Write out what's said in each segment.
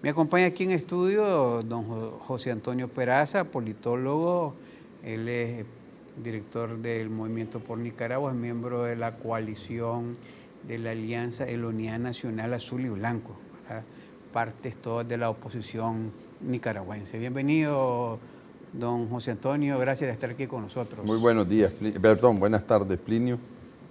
Me acompaña aquí en estudio don José Antonio Peraza, politólogo. Él es director del Movimiento por Nicaragua, es miembro de la coalición de la Alianza de la Unidad Nacional Azul y Blanco, ¿verdad? Partes todas de la oposición nicaragüense. Bienvenido, don José Antonio, gracias por estar aquí con nosotros. Muy buenos días, buenas tardes, Plinio.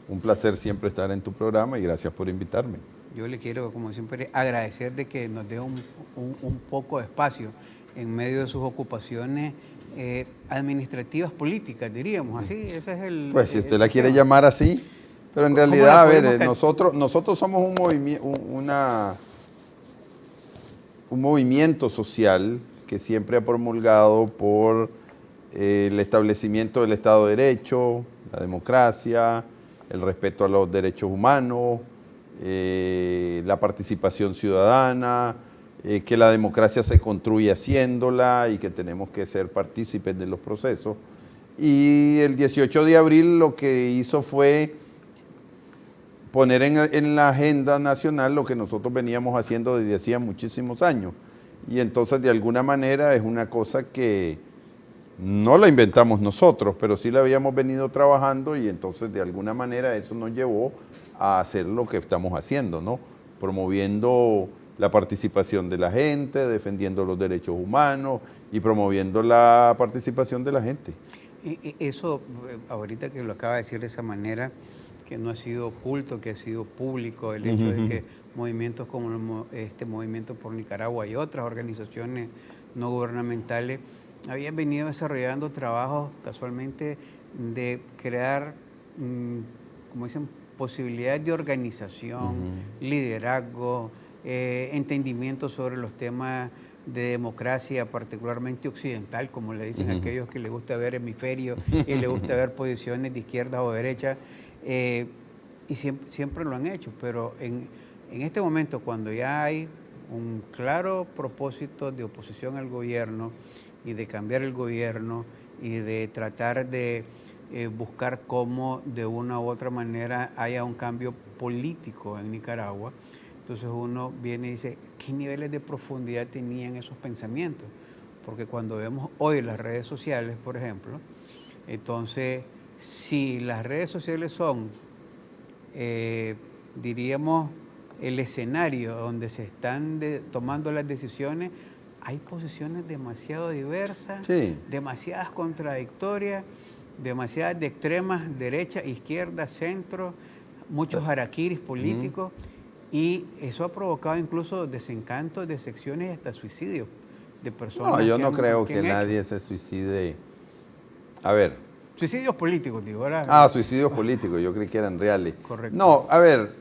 Un placer siempre estar en tu programa y gracias por invitarme. Yo le quiero, como siempre, agradecer de que nos dé un poco de espacio en medio de sus ocupaciones administrativas políticas, diríamos así. Ese es el. Pues si usted la quiere llamar así, pero en realidad, a ver, nosotros somos un movimiento social que siempre ha promulgado por el establecimiento del Estado de Derecho, la democracia, el respeto a los derechos humanos, la participación ciudadana, que la democracia se construye haciéndola y que tenemos que ser partícipes de los procesos. Y el 18 de abril lo que hizo fue poner en la agenda nacional lo que nosotros veníamos haciendo desde hacía muchísimos años. Y entonces de alguna manera es una cosa que no la inventamos nosotros, pero sí la habíamos venido trabajando y entonces de alguna manera eso nos llevó a hacer lo que estamos haciendo, ¿no? Promoviendo la participación de la gente, defendiendo los derechos humanos y promoviendo la participación de la gente. Eso, ahorita que lo acaba de decir de esa manera, que no ha sido oculto, que ha sido público, el hecho de que movimientos como este Movimiento por Nicaragua y otras organizaciones no gubernamentales habían venido desarrollando trabajos casualmente de crear, como dicen, posibilidades de organización, liderazgo, entendimiento sobre los temas de democracia, particularmente occidental, como le dicen aquellos que les gusta ver hemisferio y les gusta ver posiciones de izquierda o derecha, y siempre lo han hecho, pero en este momento, cuando ya hay un claro propósito de oposición al gobierno y de cambiar el gobierno y de tratar de buscar cómo de una u otra manera haya un cambio político en Nicaragua, entonces uno viene y dice, ¿qué niveles de profundidad tenían esos pensamientos? Porque cuando vemos hoy las redes sociales, por ejemplo, entonces, si las redes sociales son, diríamos, el escenario donde se están tomando las decisiones, hay posiciones demasiado diversas, demasiadas contradictorias, demasiadas de extremas, derecha, izquierda, centro, muchos harakiris políticos, y eso ha provocado incluso desencantos, decepciones y hasta suicidios de personas. No, yo no creo que nadie se suicide. A ver. Suicidios políticos, digo, ¿verdad? Ah, suicidios políticos, yo creí que eran reales. Correcto. No, a ver,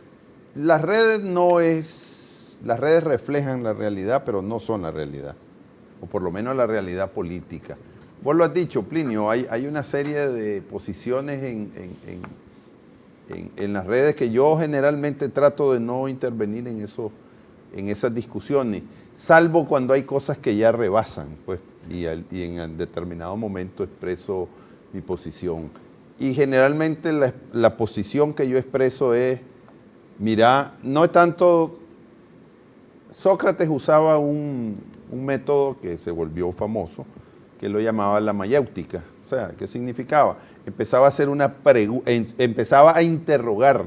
las redes las redes reflejan la realidad, pero no son la realidad, o por lo menos la realidad política. Vos lo has dicho, Plinio, hay una serie de posiciones en las redes que yo generalmente trato de no intervenir en esas discusiones, salvo cuando hay cosas que ya rebasan, pues, y en determinado momento expreso mi posición. Y generalmente la posición que yo expreso es, mira, no es tanto. Sócrates usaba un método que se volvió famoso, que lo llamaba la mayéutica. O sea, ¿qué significaba? Empezaba a interrogar.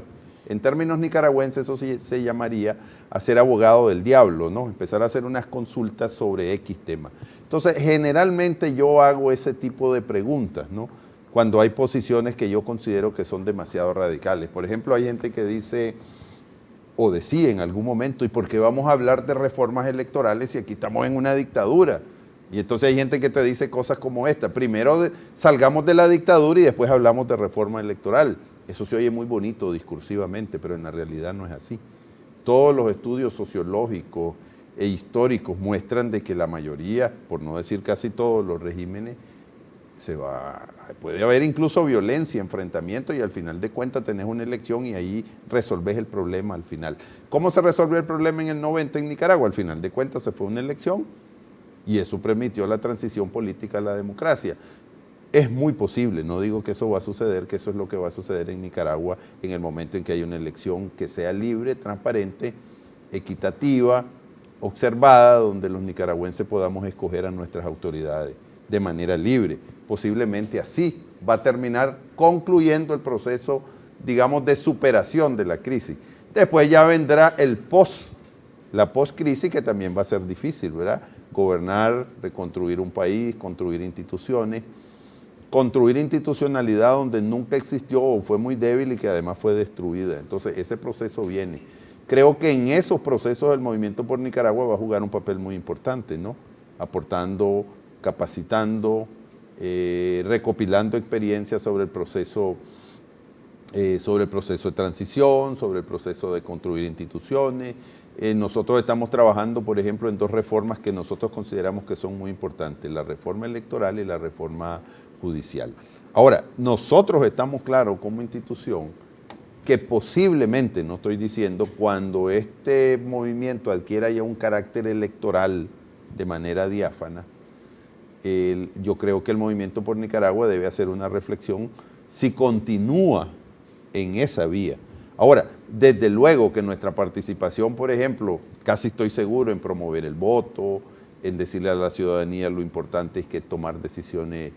En términos nicaragüenses eso se llamaría hacer abogado del diablo, ¿no? Empezar a hacer unas consultas sobre X tema. Entonces, generalmente yo hago ese tipo de preguntas, ¿no? Cuando hay posiciones que yo considero que son demasiado radicales. Por ejemplo, hay gente que dice, o decía en algún momento, ¿y por qué vamos a hablar de reformas electorales si aquí estamos en una dictadura? Y entonces hay gente que te dice cosas como esta. Primero salgamos de la dictadura y después hablamos de reforma electoral. Eso se oye muy bonito discursivamente, pero en la realidad no es así. Todos los estudios sociológicos e históricos muestran de que la mayoría, por no decir casi todos los regímenes, puede haber incluso violencia, enfrentamiento, y al final de cuentas tenés una elección y ahí resolvés el problema al final. ¿Cómo se resolvió el problema en el 90 en Nicaragua? Al final de cuentas se fue una elección y eso permitió la transición política a la democracia. Es muy posible, no digo que eso va a suceder, que eso es lo que va a suceder en Nicaragua en el momento en que haya una elección que sea libre, transparente, equitativa, observada, donde los nicaragüenses podamos escoger a nuestras autoridades de manera libre. Posiblemente así va a terminar concluyendo el proceso, digamos, de superación de la crisis. Después ya vendrá la post-crisis, que también va a ser difícil, ¿verdad? Gobernar, reconstruir un país, construir instituciones, construir institucionalidad donde nunca existió o fue muy débil y que además fue destruida. Entonces ese proceso viene. Creo que en esos procesos el Movimiento por Nicaragua va a jugar un papel muy importante, ¿no? Aportando, capacitando, recopilando experiencias sobre el proceso de transición, sobre el proceso de construir instituciones. Nosotros estamos trabajando, por ejemplo, en dos reformas que nosotros consideramos que son muy importantes, la reforma electoral y la reforma judicial. Ahora, nosotros estamos claros como institución que posiblemente, no estoy diciendo, cuando este movimiento adquiera ya un carácter electoral de manera diáfana, yo creo que el Movimiento por Nicaragua debe hacer una reflexión si continúa en esa vía. Ahora, desde luego que nuestra participación, por ejemplo, casi estoy seguro en promover el voto, en decirle a la ciudadanía lo importante es que tomar decisiones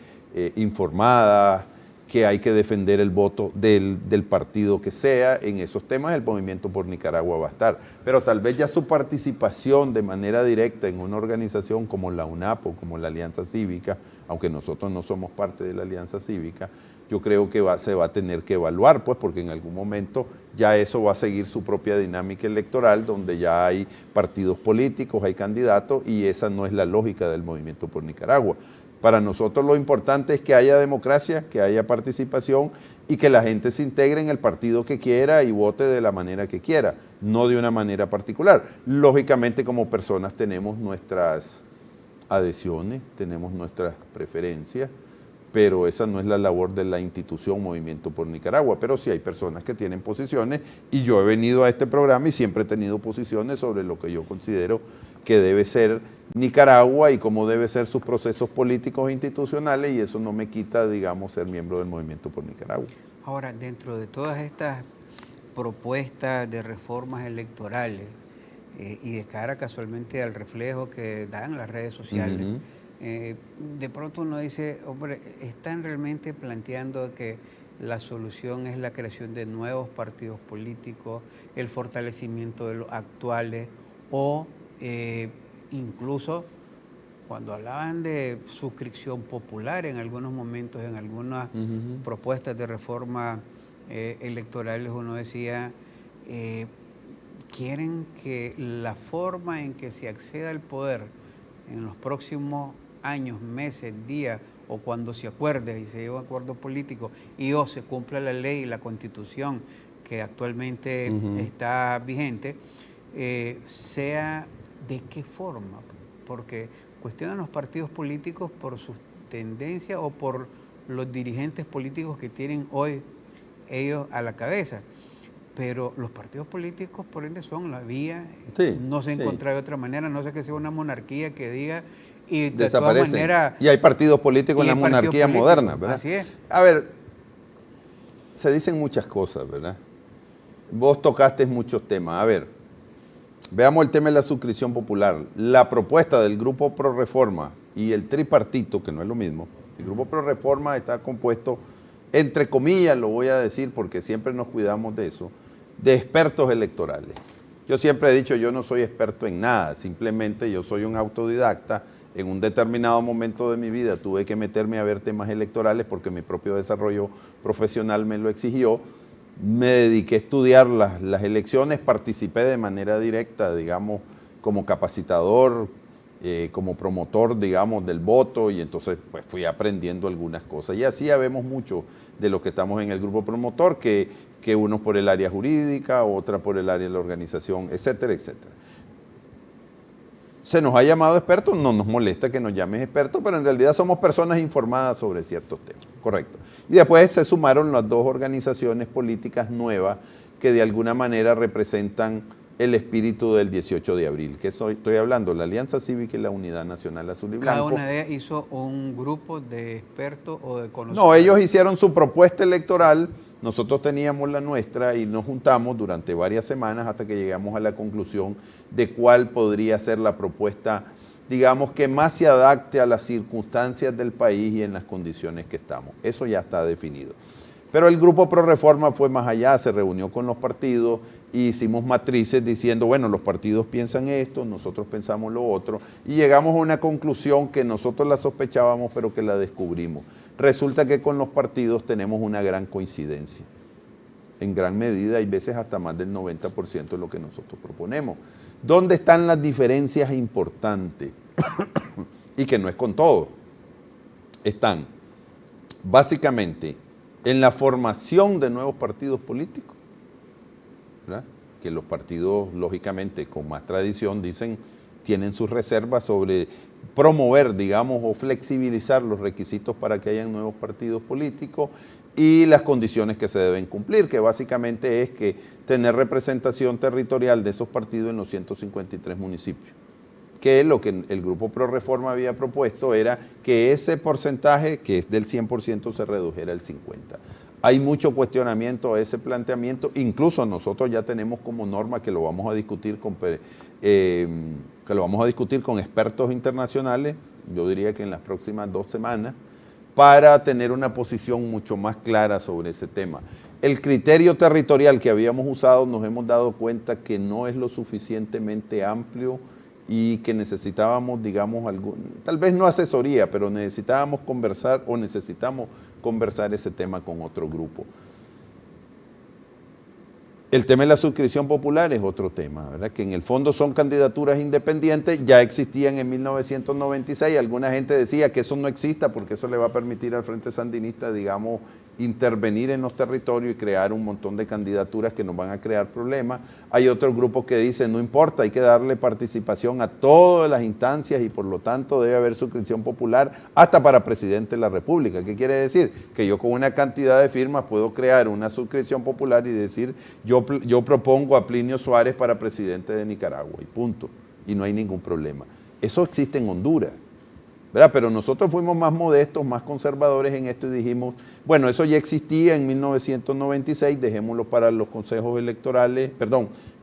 informadas, que hay que defender el voto del partido que sea, en esos temas el Movimiento por Nicaragua va a estar. Pero tal vez ya su participación de manera directa en una organización como la UNAPO, como la Alianza Cívica, aunque nosotros no somos parte de la Alianza Cívica, yo creo que se va a tener que evaluar, pues, porque en algún momento ya eso va a seguir su propia dinámica electoral, donde ya hay partidos políticos, hay candidatos, y esa no es la lógica del Movimiento por Nicaragua. Para nosotros lo importante es que haya democracia, que haya participación y que la gente se integre en el partido que quiera y vote de la manera que quiera, no de una manera particular. Lógicamente, como personas tenemos nuestras adhesiones, tenemos nuestras preferencias, pero esa no es la labor de la institución Movimiento por Nicaragua. Pero sí hay personas que tienen posiciones, y yo he venido a este programa y siempre he tenido posiciones sobre lo que yo considero que debe ser Nicaragua y cómo debe ser sus procesos políticos e institucionales, y eso no me quita, digamos, ser miembro del Movimiento por Nicaragua. Ahora, dentro de todas estas propuestas de reformas electorales y de cara casualmente al reflejo que dan las redes sociales, de pronto uno dice, hombre, ¿están realmente planteando que la solución es la creación de nuevos partidos políticos, el fortalecimiento de los actuales, o incluso cuando hablaban de suscripción popular en algunos momentos, en algunas propuestas de reforma electorales, uno decía, quieren que la forma en que se acceda al poder en los próximos años, meses, días, o cuando se acuerde y se llegue a un acuerdo político y o se cumpla la ley y la Constitución que actualmente está vigente, sea de qué forma, porque cuestionan los partidos políticos por sus tendencias o por los dirigentes políticos que tienen hoy ellos a la cabeza. Pero los partidos políticos, por ende, son la vía, no se encuentra de otra manera, no sé que sea una monarquía que diga, y de todas maneras... Y hay partidos políticos en la monarquía moderna, ¿verdad? Así es. A ver, se dicen muchas cosas, ¿verdad? Vos tocaste muchos temas. A ver, veamos el tema de la suscripción popular. La propuesta del Grupo Pro Reforma y el tripartito, que no es lo mismo, el Grupo Pro Reforma está compuesto, entre comillas, lo voy a decir porque siempre nos cuidamos de eso, de expertos electorales. Yo siempre he dicho, yo no soy experto en nada, simplemente yo soy un autodidacta. En un determinado momento de mi vida tuve que meterme a ver temas electorales porque mi propio desarrollo profesional me lo exigió. Me dediqué a estudiar las elecciones, participé de manera directa, digamos, como capacitador, como promotor, digamos, del voto, y entonces pues fui aprendiendo algunas cosas. Y así sabemos mucho de los que estamos en el grupo promotor, que unos por el área jurídica, otra por el área de la organización, etcétera, etcétera. Se nos ha llamado expertos, no nos molesta que nos llames expertos, pero en realidad somos personas informadas sobre ciertos temas, correcto. Y después se sumaron las dos organizaciones políticas nuevas que de alguna manera representan el espíritu del 18 de abril, que estoy hablando, la Alianza Cívica y la Unidad Nacional Azul y Blanco. ¿Cada una de ellas hizo un grupo de expertos o de conocedores? No, ellos hicieron su propuesta electoral nosotros teníamos la nuestra y nos juntamos durante varias semanas hasta que llegamos a la conclusión de cuál podría ser la propuesta, digamos, que más se adapte a las circunstancias del país y en las condiciones que estamos. Eso ya está definido. Pero el Grupo Pro Reforma fue más allá, se reunió con los partidos y hicimos matrices diciendo, bueno, los partidos piensan esto, nosotros pensamos lo otro, y llegamos a una conclusión que nosotros la sospechábamos, pero que la descubrimos. Resulta que con los partidos tenemos una gran coincidencia. En gran medida, hay veces hasta más del 90% de lo que nosotros proponemos. ¿Dónde están las diferencias importantes? Y que no es con todo. Están básicamente en la formación de nuevos partidos políticos, ¿verdad? Que los partidos, lógicamente, con más tradición, tienen sus reservas sobre promover, digamos, o flexibilizar los requisitos para que hayan nuevos partidos políticos y las condiciones que se deben cumplir, que básicamente es que tener representación territorial de esos partidos en los 153 municipios. Que lo que el Grupo Pro Reforma había propuesto era que ese porcentaje, que es del 100%, se redujera al 50%. Hay mucho cuestionamiento a ese planteamiento, incluso nosotros ya tenemos como norma que lo vamos a discutir con expertos internacionales, yo diría que en las próximas 2 semanas, para tener una posición mucho más clara sobre ese tema. El criterio territorial que habíamos usado, nos hemos dado cuenta que no es lo suficientemente amplio y que necesitábamos, digamos, tal vez no asesoría, pero necesitamos conversar ese tema con otro grupo. El tema de la suscripción popular es otro tema, ¿verdad? Que en el fondo son candidaturas independientes, ya existían en 1996, alguna gente decía que eso no exista porque eso le va a permitir al Frente Sandinista, digamos, intervenir en los territorios y crear un montón de candidaturas que nos van a crear problemas. Hay otros grupos que dicen, no importa, hay que darle participación a todas las instancias y por lo tanto debe haber suscripción popular hasta para presidente de la República. ¿Qué quiere decir? Que yo con una cantidad de firmas puedo crear una suscripción popular y decir, yo propongo a Plinio Suárez para presidente de Nicaragua y punto. Y no hay ningún problema. Eso existe en Honduras, ¿verdad? Pero nosotros fuimos más modestos, más conservadores en esto y dijimos, bueno, eso ya existía en 1996, dejémoslo para los consejos electorales,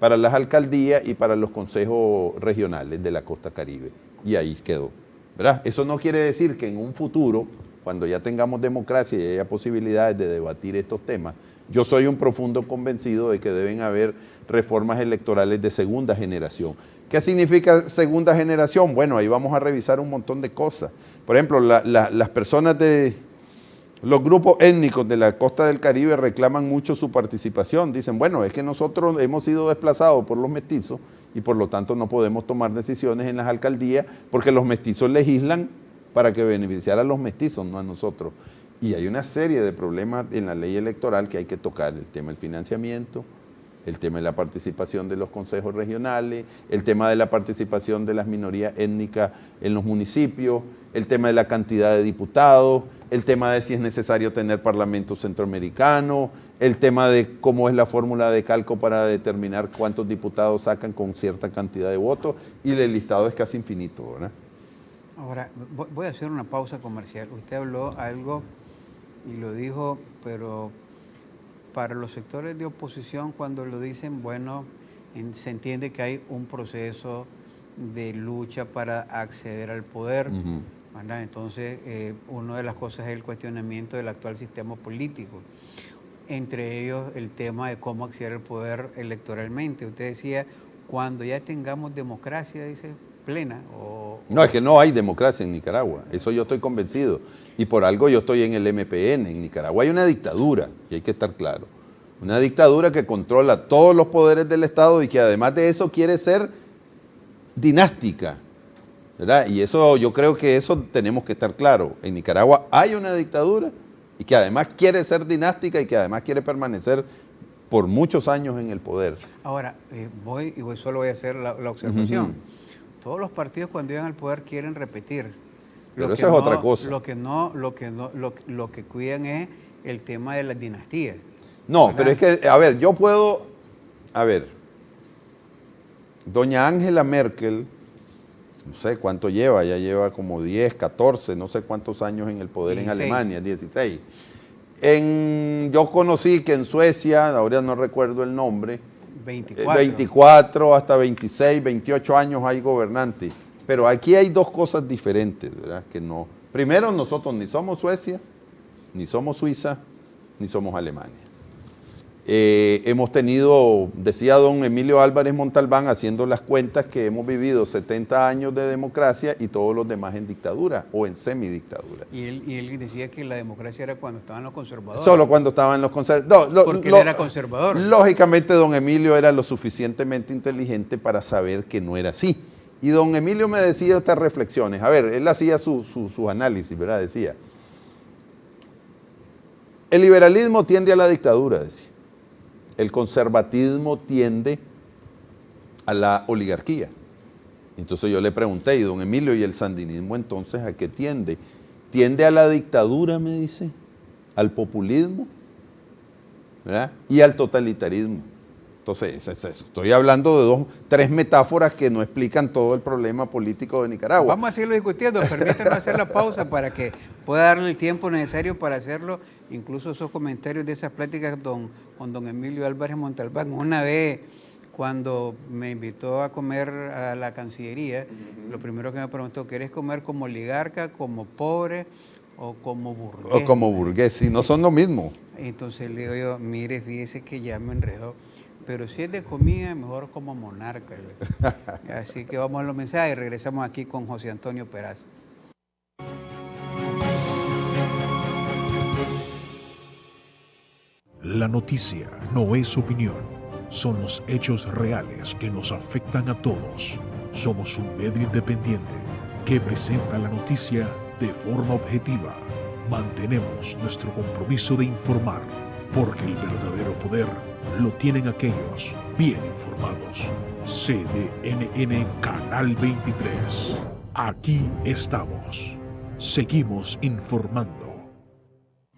para las alcaldías y para los consejos regionales de la costa Caribe. Y ahí quedó, ¿verdad? Eso no quiere decir que en un futuro, cuando ya tengamos democracia y haya posibilidades de debatir estos temas, yo soy un profundo convencido de que deben haber reformas electorales de segunda generación. ¿Qué significa segunda generación? Bueno, ahí vamos a revisar un montón de cosas. Por ejemplo, las personas de los grupos étnicos de la costa del Caribe reclaman mucho su participación. Dicen, bueno, es que nosotros hemos sido desplazados por los mestizos y por lo tanto no podemos tomar decisiones en las alcaldías porque los mestizos legislan para que beneficiara a los mestizos, no a nosotros. Y hay una serie de problemas en la ley electoral que hay que tocar, el tema del financiamiento, el tema de la participación de los consejos regionales, el tema de la participación de las minorías étnicas en los municipios, el tema de la cantidad de diputados, el tema de si es necesario tener parlamento centroamericano, el tema de cómo es la fórmula de cálculo para determinar cuántos diputados sacan con cierta cantidad de votos, y el listado es casi infinito, ¿verdad? Ahora, voy a hacer una pausa comercial. Usted habló algo y lo dijo, pero para los sectores de oposición, cuando lo dicen, bueno, se entiende que hay un proceso de lucha para acceder al poder, ¿verdad? Entonces, una de las cosas es el cuestionamiento del actual sistema político, entre ellos el tema de cómo acceder al poder electoralmente. Usted decía, cuando ya tengamos democracia, dice, plena. No, es que no hay democracia en Nicaragua, eso yo estoy convencido. Y por algo yo estoy en el MPN. En Nicaragua hay una dictadura, y hay que estar claro. Una dictadura que controla todos los poderes del Estado y que además de eso quiere ser dinástica, ¿verdad? Y eso, yo creo que eso tenemos que estar claro. En Nicaragua hay una dictadura y que además quiere ser dinástica y que además quiere permanecer por muchos años en el poder. Ahora, solo voy a hacer la observación. Todos los partidos cuando llegan al poder quieren repetir. Pero eso es otra cosa. Lo que cuidan es el tema de las dinastías. No, ¿verdad? pero es que, doña Angela Merkel, no sé cuánto lleva, ya lleva como 10, 14, no sé cuántos años en el poder 16. En Alemania, 16. Yo conocí que en Suecia, ahora no recuerdo el nombre, 24 hasta 26, 28 años hay gobernantes. Pero aquí hay dos cosas diferentes, ¿verdad? Que no. Primero, nosotros ni somos Suecia, ni somos Suiza, ni somos Alemania. Hemos tenido, decía don Emilio Álvarez Montalbán, haciendo las cuentas, que hemos vivido 70 años de democracia y todos los demás en dictadura o en semidictadura. Y él decía que la democracia era cuando estaban los conservadores. Solo cuando estaban los conservadores. Porque él era conservador. Lógicamente don Emilio era lo suficientemente inteligente para saber que no era así. Y don Emilio me decía estas reflexiones. A ver, él hacía su análisis, ¿verdad? Decía, el liberalismo tiende a la dictadura, decía. El conservatismo tiende a la oligarquía. Entonces yo le pregunté, y don Emilio, ¿y el sandinismo entonces a qué tiende? Tiende a la dictadura, me dice, al populismo, ¿verdad? Y al totalitarismo. Entonces, estoy hablando de tres metáforas que no explican todo el problema político de Nicaragua. Vamos a seguirlo discutiendo, permítanme hacer la pausa para que pueda darle el tiempo necesario para hacerlo, incluso esos comentarios de esas pláticas con don Emilio Álvarez Montalbán. Una vez, cuando me invitó a comer a la Cancillería, lo primero que me preguntó, ¿querés comer como oligarca, como pobre o como burgués? O como burgués, sí, no son lo mismo. Entonces le digo yo, mire, fíjese que ya me enredó. Pero si es de comida, mejor como monarca. Así que vamos a los mensajes y regresamos aquí con José Antonio Peraza. La noticia no es opinión, son los hechos reales que nos afectan a todos. Somos un medio independiente que presenta la noticia de forma objetiva. Mantenemos nuestro compromiso de informar, porque el verdadero poder lo tienen aquellos bien informados. CDNN Canal 23. Aquí estamos. Seguimos informando.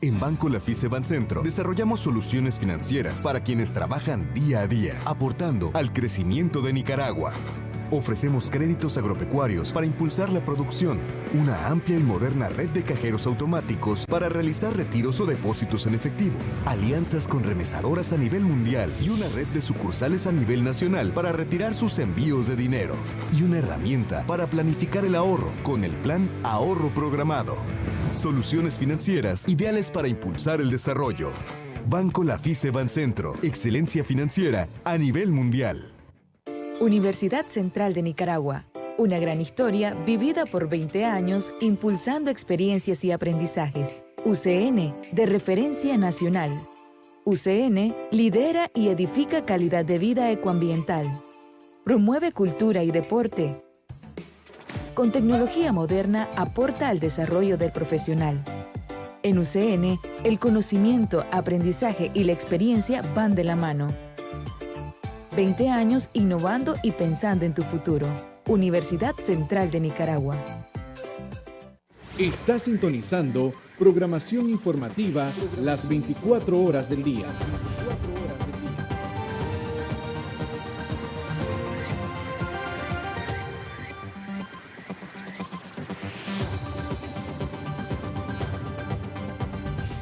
En Banco Lafice Bancentro desarrollamos soluciones financieras para quienes trabajan día a día, aportando al crecimiento de Nicaragua. Ofrecemos créditos agropecuarios para impulsar la producción, una amplia y moderna red de cajeros automáticos para realizar retiros o depósitos en efectivo, alianzas con remesadoras a nivel mundial y una red de sucursales a nivel nacional para retirar sus envíos de dinero, y una herramienta para planificar el ahorro con el Plan Ahorro Programado. Soluciones financieras ideales para impulsar el desarrollo. Banco Lafice Bancentro, excelencia financiera a nivel mundial. Universidad Central de Nicaragua. Una gran historia vivida por 20 años impulsando experiencias y aprendizajes. UCN, de referencia nacional. UCN lidera y edifica calidad de vida ecoambiental. Promueve cultura y deporte. Con tecnología moderna aporta al desarrollo del profesional. En UCN, el conocimiento, aprendizaje y la experiencia van de la mano. 20 años innovando y pensando en tu futuro. Universidad Central de Nicaragua. Está sintonizando programación informativa las 24 horas del día.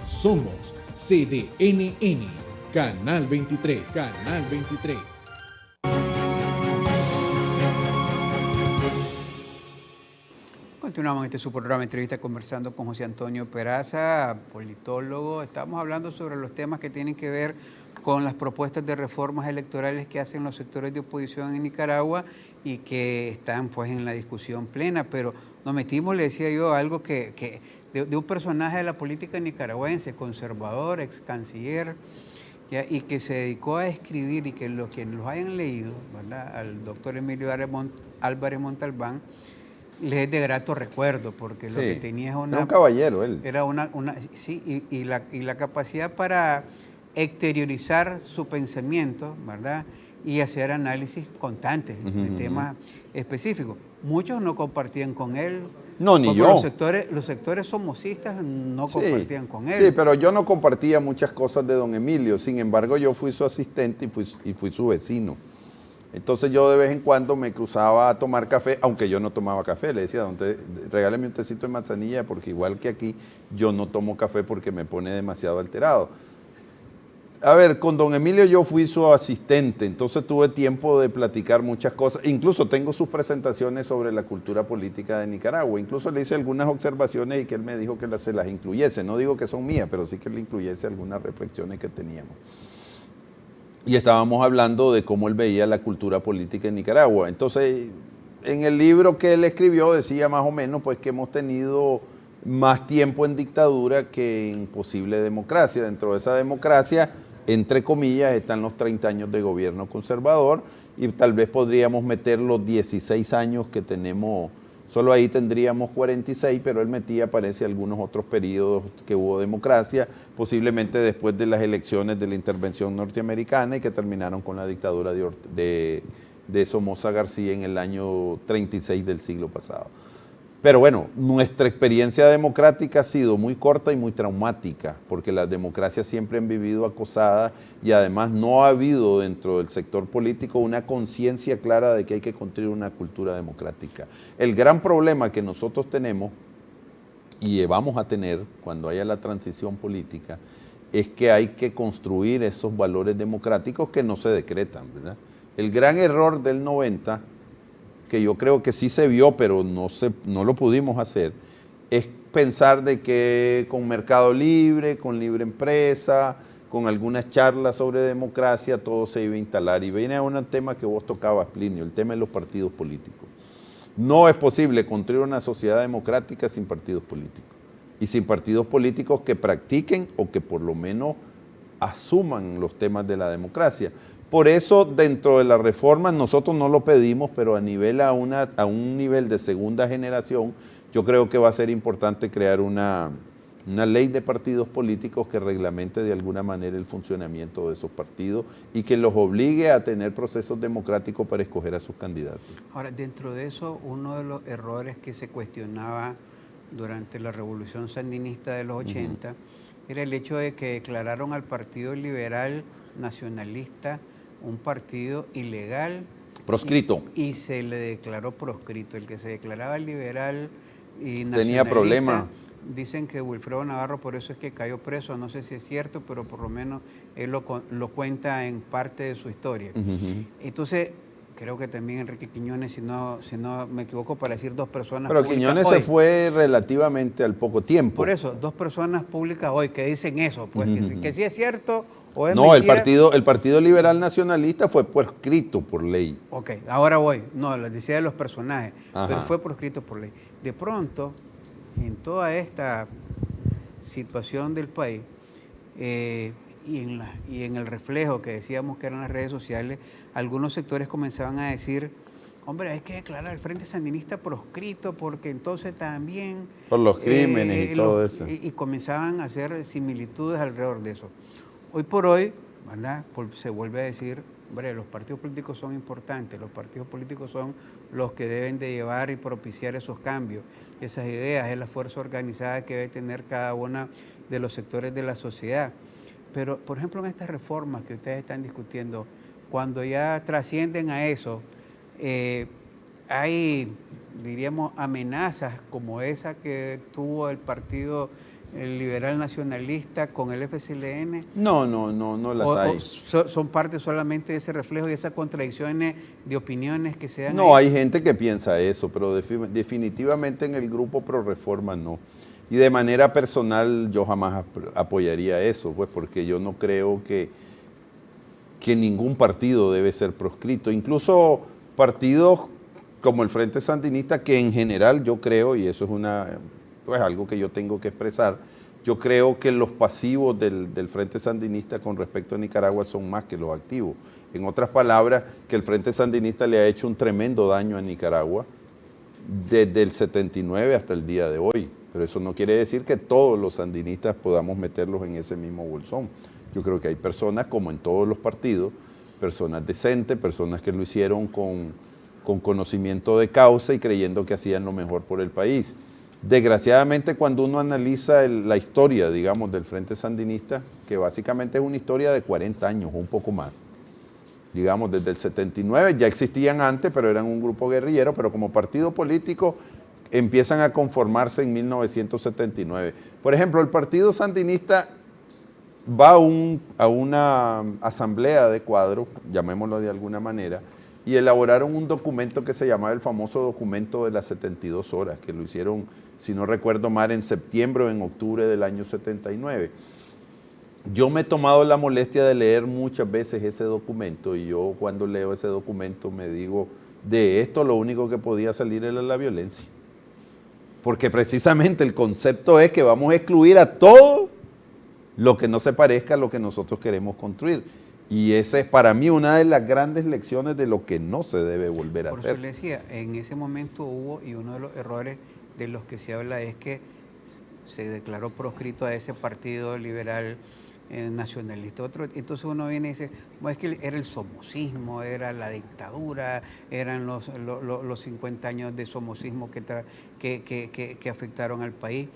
Somos CDNN, Canal 23, Canal 23. Continuamos en su programa Entrevista conversando con José Antonio Peraza, politólogo. Estamos hablando sobre los temas que tienen que ver con las propuestas de reformas electorales que hacen los sectores de oposición en Nicaragua y que están pues en la discusión plena, pero nos metimos, le decía yo, algo de un personaje de la política nicaragüense, conservador, ex canciller, y que se dedicó a escribir, y que los quienes los hayan leído, ¿verdad?, al doctor Emilio Álvarez Montalbán, les es de grato recuerdo, porque lo que tenía es una... Era un caballero él. Era sí, y la capacidad para exteriorizar su pensamiento, ¿verdad?, y hacer análisis constantes de temas específicos. Muchos no compartían con él. No, ni yo. Los sectores somocistas no compartían con él. Sí, pero yo no compartía muchas cosas de don Emilio. Sin embargo, yo fui su asistente y fui su vecino. Entonces yo de vez en cuando me cruzaba a tomar café, aunque yo no tomaba café, le decía, regáleme un tecito de manzanilla, porque igual que aquí, yo no tomo café porque me pone demasiado alterado. A ver, con don Emilio yo fui su asistente, entonces tuve tiempo de platicar muchas cosas, incluso tengo sus presentaciones sobre la cultura política de Nicaragua, incluso le hice algunas observaciones y que él me dijo que se las incluyese, no digo que son mías, pero sí que le incluyese algunas reflexiones que teníamos. Y estábamos hablando de cómo él veía la cultura política en Nicaragua. Entonces, en el libro que él escribió decía más o menos pues que hemos tenido más tiempo en dictadura que en posible democracia. Dentro de esa democracia, entre comillas, están los 30 años de gobierno conservador y tal vez podríamos meter los 16 años que tenemos, solo ahí tendríamos 46, pero él metía, parece, algunos otros periodos que hubo democracia, posiblemente después de las elecciones de la intervención norteamericana y que terminaron con la dictadura de Somoza García en el año 36 del siglo pasado. Pero bueno, nuestra experiencia democrática ha sido muy corta y muy traumática, porque las democracias siempre han vivido acosadas y además no ha habido dentro del sector político una conciencia clara de que hay que construir una cultura democrática. El gran problema que nosotros tenemos y vamos a tener cuando haya la transición política es que hay que construir esos valores democráticos que no se decretan, ¿verdad? El gran error del 90, que yo creo que sí se vio, pero no lo pudimos hacer, es pensar de que con mercado libre, con libre empresa, con algunas charlas sobre democracia, todo se iba a instalar. Y viene a un tema que vos tocabas, Plinio, el tema de los partidos políticos. No es posible construir una sociedad democrática sin partidos políticos. Y sin partidos políticos que practiquen o que por lo menos asuman los temas de la democracia. Por eso, dentro de la reforma, nosotros no lo pedimos, pero a un nivel de segunda generación, yo creo que va a ser importante crear una ley de partidos políticos que reglamente de alguna manera el funcionamiento de esos partidos y que los obligue a tener procesos democráticos para escoger a sus candidatos. Ahora, dentro de eso, uno de los errores que se cuestionaba durante la Revolución Sandinista de los 80 era el hecho de que declararon al Partido Liberal Nacionalista un partido ilegal. Proscrito. Y se le declaró proscrito. El que se declaraba liberal y nacionalista. Tenía problemas. Dicen que Wilfredo Navarro por eso es que cayó preso, no sé si es cierto, pero por lo menos él lo cuenta en parte de su historia. Entonces, creo que también Enrique Quiñones, si no me equivoco, para decir dos personas pero públicas Quiñones hoy, se fue relativamente al poco tiempo. Por eso, dos personas públicas hoy que dicen eso, pues que sí es cierto o es no, mentira. el Partido Liberal Nacionalista fue proscrito por ley. Ok, ahora voy. No, les decía de los personajes, Ajá. pero fue proscrito por ley. De pronto, en toda esta situación del país y en el reflejo que decíamos que eran las redes sociales, algunos sectores comenzaban a decir, hombre, hay que declarar al Frente Sandinista proscrito porque entonces también... Por los crímenes y todo eso. Y comenzaban a hacer similitudes alrededor de eso. Hoy por hoy, ¿verdad? Se vuelve a decir, hombre, los partidos políticos son importantes, los partidos políticos son los que deben de llevar y propiciar esos cambios, esas ideas, es la fuerza organizada que debe tener cada uno de los sectores de la sociedad. Pero, por ejemplo, en estas reformas que ustedes están discutiendo, cuando ya trascienden a eso, hay, diríamos, amenazas como esa que tuvo el Partido Liberal Nacionalista con el FCLN. No las hay. ¿Son parte solamente de ese reflejo y esas contradicciones de opiniones que se dan? No, ahí? hay gente que piensa eso, pero definitivamente en el grupo Pro Reforma no. Y de manera personal yo jamás apoyaría eso, pues porque yo no creo que ningún partido debe ser proscrito. Incluso partidos como el Frente Sandinista, que en general yo creo, y eso es algo que yo tengo que expresar, yo creo que los pasivos del Frente Sandinista con respecto a Nicaragua son más que los activos. En otras palabras, que el Frente Sandinista le ha hecho un tremendo daño a Nicaragua desde el 79 hasta el día de hoy. Pero eso no quiere decir que todos los sandinistas podamos meterlos en ese mismo bolsón. Yo creo que hay personas, como en todos los partidos, personas decentes, personas que lo hicieron con conocimiento de causa y creyendo que hacían lo mejor por el país. Desgraciadamente, cuando uno analiza la historia, digamos, del Frente Sandinista, que básicamente es una historia de 40 años o un poco más, digamos, desde el 79, ya existían antes, pero eran un grupo guerrillero, pero como partido político empiezan a conformarse en 1979. Por ejemplo, el Partido Sandinista va a una asamblea de cuadros, llamémoslo de alguna manera, y elaboraron un documento que se llamaba el famoso documento de las 72 horas, que lo hicieron, si no recuerdo mal, en septiembre o en octubre del año 79. Yo me he tomado la molestia de leer muchas veces ese documento, y yo cuando leo ese documento me digo, de esto lo único que podía salir era la violencia. Porque precisamente el concepto es que vamos a excluir a todo lo que no se parezca a lo que nosotros queremos construir. Y esa es para mí una de las grandes lecciones de lo que no se debe volver a Por hacer. eso le decía, en ese momento hubo, y uno de los errores de los que se habla es que se declaró proscrito a ese partido liberal nacionalista. Entonces uno viene y dice, bueno, es que era el somocismo, era la dictadura, eran los 50 años de somocismo que afectaron al país.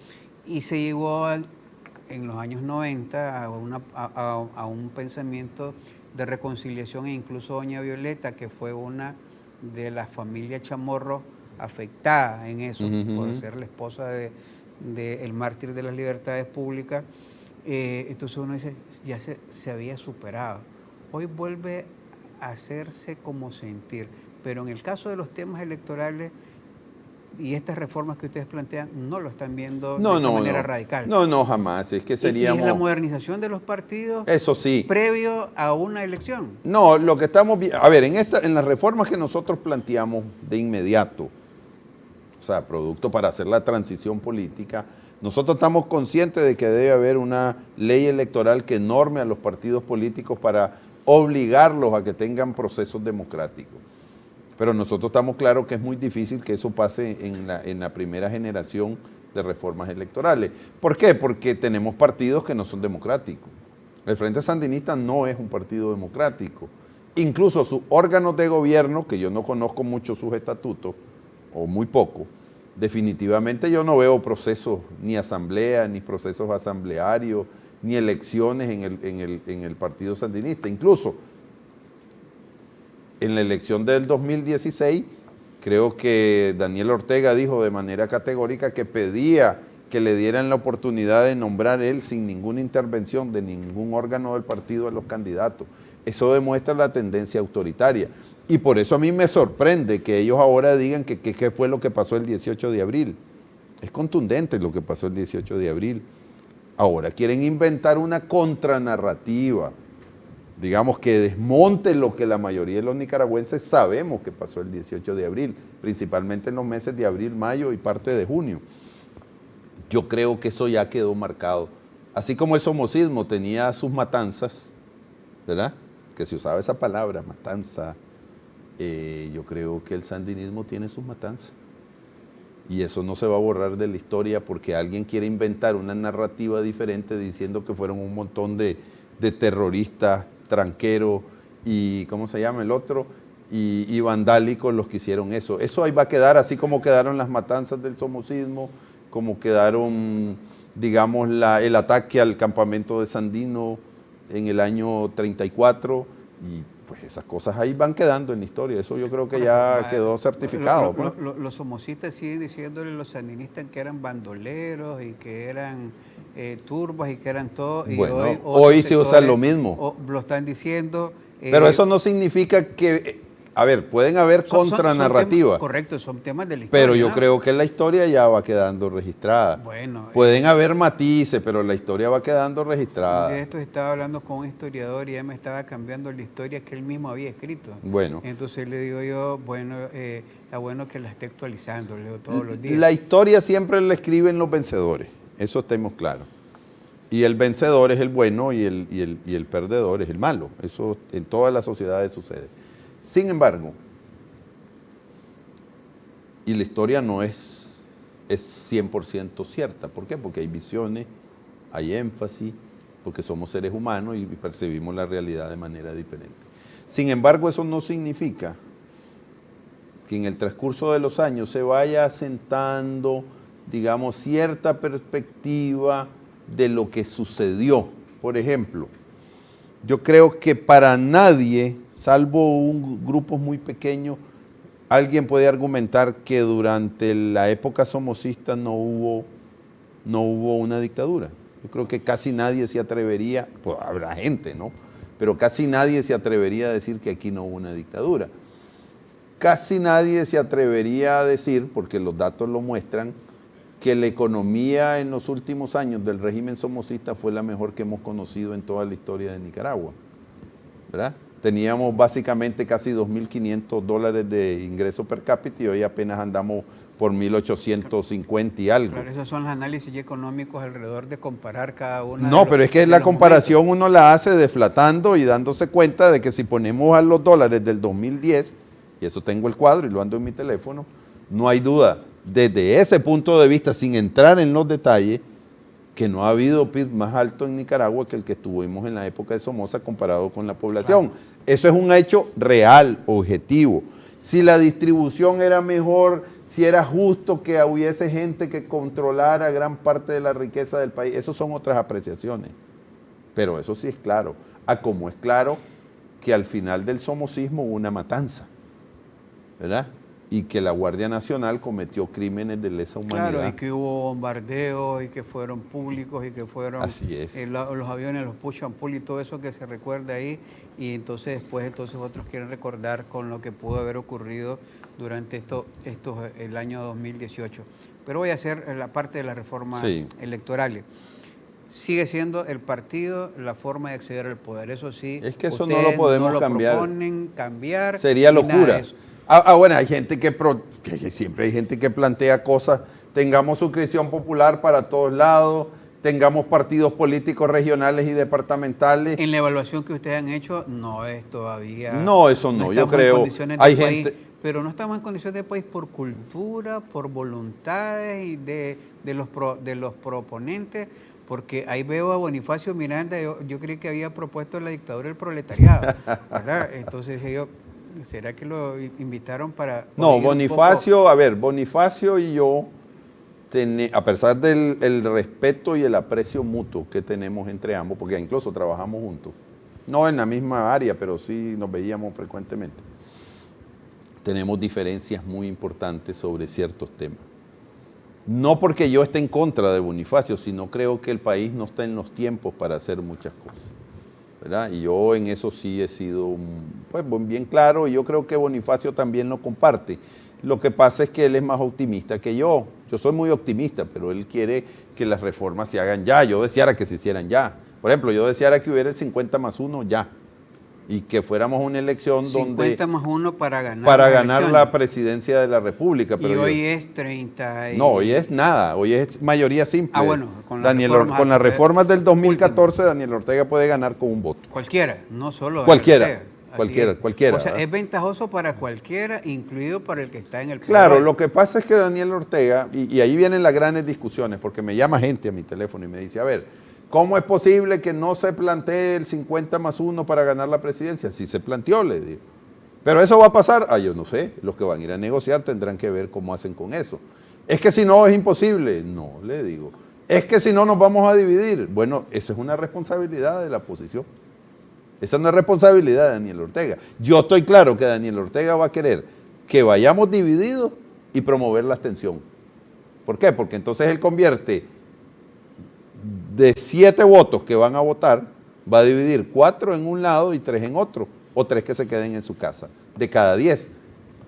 Y se llegó en los años 90 a un pensamiento de reconciliación, e incluso doña Violeta, que fue una de las familias Chamorro afectada en eso, por ser la esposa del mártir de las libertades públicas. Entonces uno dice, ya se había superado. Hoy vuelve a hacerse como sentir, pero en el caso de los temas electorales y estas reformas que ustedes plantean, no lo están viendo de esa manera radical. No, jamás. Es que seríamos... Y es la modernización de los partidos, eso sí, previo a una elección. No, lo que estamos viendo... A ver, en las reformas que nosotros planteamos de inmediato, o sea, producto para hacer la transición política, nosotros estamos conscientes de que debe haber una ley electoral que norme a los partidos políticos para obligarlos a que tengan procesos democráticos. Pero nosotros estamos claros que es muy difícil que eso pase en la primera generación de reformas electorales. ¿Por qué? Porque tenemos partidos que no son democráticos. El Frente Sandinista no es un partido democrático. Incluso sus órganos de gobierno, que yo no conozco mucho sus estatutos, o muy poco, definitivamente yo no veo procesos ni asamblea, ni procesos asamblearios, ni elecciones en el Partido Sandinista. Incluso en la elección del 2016, creo que Daniel Ortega dijo de manera categórica que pedía que le dieran la oportunidad de nombrar él sin ninguna intervención de ningún órgano del partido a los candidatos. Eso demuestra la tendencia autoritaria. Y por eso a mí me sorprende que ellos ahora digan que qué fue lo que pasó el 18 de abril. Es contundente lo que pasó el 18 de abril. Ahora quieren inventar una contranarrativa, digamos, que desmonte lo que la mayoría de los nicaragüenses sabemos que pasó el 18 de abril, principalmente en los meses de abril, mayo y parte de junio. Yo creo que eso ya quedó marcado. Así como el somocismo tenía sus matanzas, ¿verdad? Que se usaba esa palabra, matanza. Yo creo que el sandinismo tiene sus matanzas. Y eso no se va a borrar de la historia porque alguien quiere inventar una narrativa diferente diciendo que fueron un montón de terroristas, tranqueros y, ¿cómo se llama el otro? Y vandálicos los que hicieron eso. Eso ahí va a quedar, así como quedaron las matanzas del somocismo, como quedaron, digamos, el ataque al campamento de Sandino en el año 34, y pues esas cosas ahí van quedando en la historia. Eso yo creo que ya quedó certificado. Los somocistas siguen diciéndole a los sandinistas que eran bandoleros y que eran turbas y que eran todo. Y bueno, hoy se usa lo mismo. Lo están diciendo. Pero eso no significa que... A ver, pueden haber contranarrativas. Correcto, son temas de la historia. Pero yo creo que la historia ya va quedando registrada. Bueno, pueden haber matices, pero la historia va quedando registrada. De esto estaba hablando con un historiador y él me estaba cambiando la historia que él mismo había escrito. Bueno. Entonces le digo yo, bueno, está bueno que la esté actualizando, leo todos los días. La historia siempre la escriben los vencedores, eso estemos claros. Y el vencedor es el bueno y el perdedor es el malo. Eso en todas las sociedades sucede. Sin embargo, y la historia no es 100% cierta. ¿Por qué? Porque hay visiones, hay énfasis, porque somos seres humanos y percibimos la realidad de manera diferente. Sin embargo, eso no significa que en el transcurso de los años se vaya asentando, digamos, cierta perspectiva de lo que sucedió. Por ejemplo, yo creo que para nadie salvo grupos muy pequeños, alguien puede argumentar que durante la época somocista no hubo una dictadura. Yo creo que casi nadie se atrevería, pues habrá gente, ¿no? Pero casi nadie se atrevería a decir que aquí no hubo una dictadura. Casi nadie se atrevería a decir, porque los datos lo muestran, que la economía en los últimos años del régimen somocista fue la mejor que hemos conocido en toda la historia de Nicaragua, ¿verdad? Teníamos básicamente casi $2.500 de ingreso per cápita y hoy apenas andamos por 1.850 y algo. Claro, esos son los análisis económicos alrededor de comparar cada una. No, pero es que la comparación uno la hace deflatando y dándose cuenta de que si ponemos a los dólares del 2010, y eso tengo el cuadro y lo ando en mi teléfono, no hay duda, desde ese punto de vista, sin entrar en los detalles, que no ha habido PIB más alto en Nicaragua que el que tuvimos en la época de Somoza comparado con la población. Claro. Eso es un hecho real, objetivo. Si la distribución era mejor, si era justo que hubiese gente que controlara gran parte de la riqueza del país, eso son otras apreciaciones. Pero eso sí es claro. Como es claro que al final del somocismo hubo una matanza, ¿verdad? Y que la Guardia Nacional cometió crímenes de lesa humanidad. Claro, y que hubo bombardeos y que fueron públicos y que fueron así es. Los aviones, los push and pull y todo eso que se recuerda ahí, y entonces después otros quieren recordar con lo que pudo haber ocurrido durante el año 2018. Pero voy a hacer la parte de las reformas electorales. Sigue siendo el partido la forma de acceder al poder, eso sí. Es que eso no lo podemos cambiar. Proponen cambiar. Sería locura. Bueno, hay gente que siempre hay gente que plantea cosas, tengamos suscripción popular para todos lados, tengamos partidos políticos regionales y departamentales. En la evaluación que ustedes han hecho, no es todavía... No, eso no, yo creo. Hay gente... Pero no estamos en condiciones de país por cultura, por voluntades y de los proponentes, porque ahí veo a Bonifacio Miranda, yo creí que había propuesto la dictadura del proletariado, ¿verdad? Entonces yo... ¿Será que lo invitaron para...? No, Bonifacio, Bonifacio y yo, a pesar del respeto y el aprecio mutuo que tenemos entre ambos, porque incluso trabajamos juntos, no en la misma área, pero sí nos veíamos frecuentemente, tenemos diferencias muy importantes sobre ciertos temas. No porque yo esté en contra de Bonifacio, sino creo que el país no está en los tiempos para hacer muchas cosas, ¿verdad? Y yo en eso sí he sido bien claro, y yo creo que Bonifacio también lo comparte. Lo que pasa es que él es más optimista que yo. Yo soy muy optimista, pero él quiere que las reformas se hagan ya. Yo deseara que se hicieran ya. Por ejemplo, yo deseara que hubiera el 50+1 ya, y que fuéramos a una elección 50+1 para ganar la presidencia de la República. Pero y hoy es 30. No, hoy es nada, hoy es mayoría simple. Bueno, con las reformas del 2014, Daniel Ortega puede ganar con un voto. Cualquiera, no solo cualquiera. Cualquiera. O sea, es ventajoso para cualquiera, incluido para el que está en el poder. Claro, lo que pasa es que Daniel Ortega, y ahí vienen las grandes discusiones, porque me llama gente a mi teléfono y me dice, a ver, ¿cómo es posible que no se plantee el 50+1 para ganar la presidencia? Sí se planteó, le digo. ¿Pero eso va a pasar? Yo no sé. Los que van a ir a negociar tendrán que ver cómo hacen con eso. Es que si no es imposible. No, le digo. Es que si no nos vamos a dividir. Bueno, esa es una responsabilidad de la oposición. Esa no es responsabilidad de Daniel Ortega. Yo estoy claro que Daniel Ortega va a querer que vayamos divididos y promover la abstención. ¿Por qué? Porque entonces él convierte de 7 votos que van a votar, va a dividir 4 en un lado y 3 en otro, o 3 que se queden en su casa, de cada 10.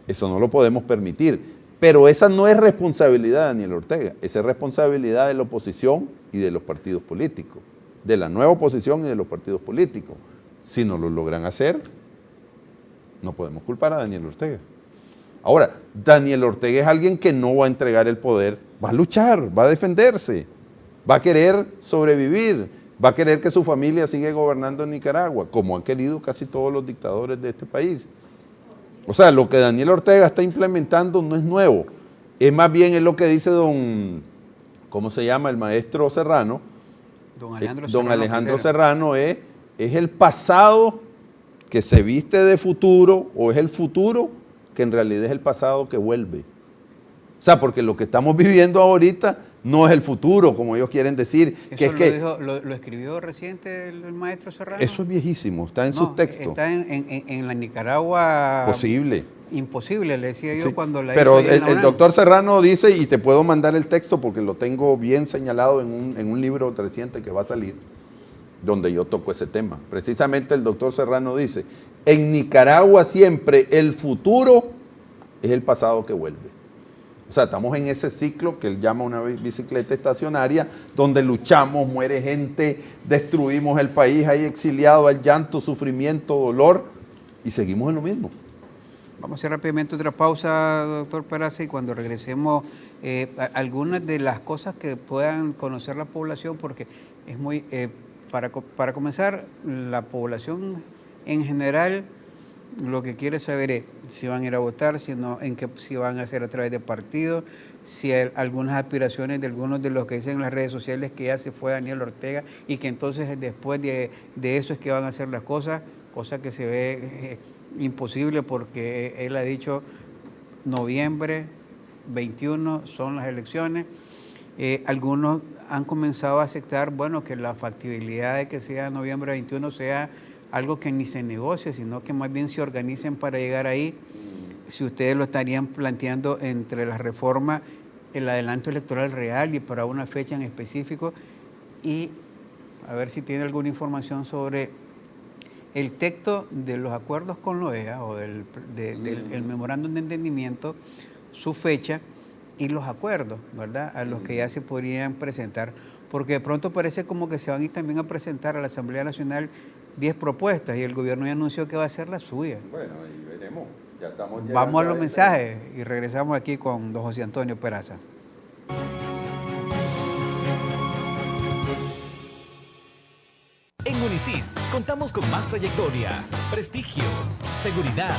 Eso no lo podemos permitir. Pero esa no es responsabilidad de Daniel Ortega, esa es responsabilidad de la oposición y de los partidos políticos, de la nueva oposición y de los partidos políticos. Si no lo logran hacer, no podemos culpar a Daniel Ortega. Ahora, Daniel Ortega es alguien que no va a entregar el poder, va a luchar, va a defenderse, va a querer sobrevivir, va a querer que su familia siga gobernando en Nicaragua, como han querido casi todos los dictadores de este país. O sea, lo que Daniel Ortega está implementando no es nuevo, es más bien es lo que dice ¿cómo se llama? El maestro Serrano. Don Alejandro Serrano es el pasado que se viste de futuro, o es el futuro que en realidad es el pasado que vuelve. O sea, porque lo que estamos viviendo ahorita no es el futuro, como ellos quieren decir. Eso lo escribió reciente el maestro Serrano. Eso es viejísimo, está en sus textos. Está en la Nicaragua. Posible. Imposible, le decía yo Sí, cuando la pero hizo ahí en la el UNAM. doctor Serrano dice, y te puedo mandar el texto porque lo tengo bien señalado en un libro reciente que va a salir, donde yo toco ese tema. Precisamente el doctor Serrano dice, en Nicaragua siempre el futuro es el pasado que vuelve. O sea, estamos en ese ciclo que él llama una bicicleta estacionaria, donde luchamos, muere gente, destruimos el país, hay exiliados, hay llanto, sufrimiento, dolor, y seguimos en lo mismo. Vamos a hacer rápidamente otra pausa, doctor Peraza, y cuando regresemos, algunas de las cosas que puedan conocer la población, porque es muy, para comenzar, la población en general lo que quiere saber es si van a ir a votar, si van a hacer a través de partidos, si hay algunas aspiraciones de algunos de los que dicen en las redes sociales que ya se fue Daniel Ortega y que entonces después de eso es que van a hacer las cosas, cosa que se ve imposible porque él ha dicho noviembre 21 son las elecciones. Algunos han comenzado a aceptar, bueno, que la factibilidad de que sea noviembre 21 sea algo que ni se negocie, sino que más bien se organicen para llegar ahí. Si ustedes lo estarían planteando entre las reformas, el adelanto electoral real y para una fecha en específico, y a ver si tiene alguna información sobre el texto de los acuerdos con la OEA o del memorándum de entendimiento, su fecha y los acuerdos, ¿verdad?, a los que ya se podrían presentar, porque de pronto parece como que se van a ir también a presentar a la Asamblea Nacional 10 propuestas y el gobierno ya anunció que va a ser la suya. Bueno, ahí veremos. Ya estamos Vamos a los mensajes y regresamos aquí con don José Antonio Peraza. En Unicid contamos con más trayectoria, prestigio, seguridad,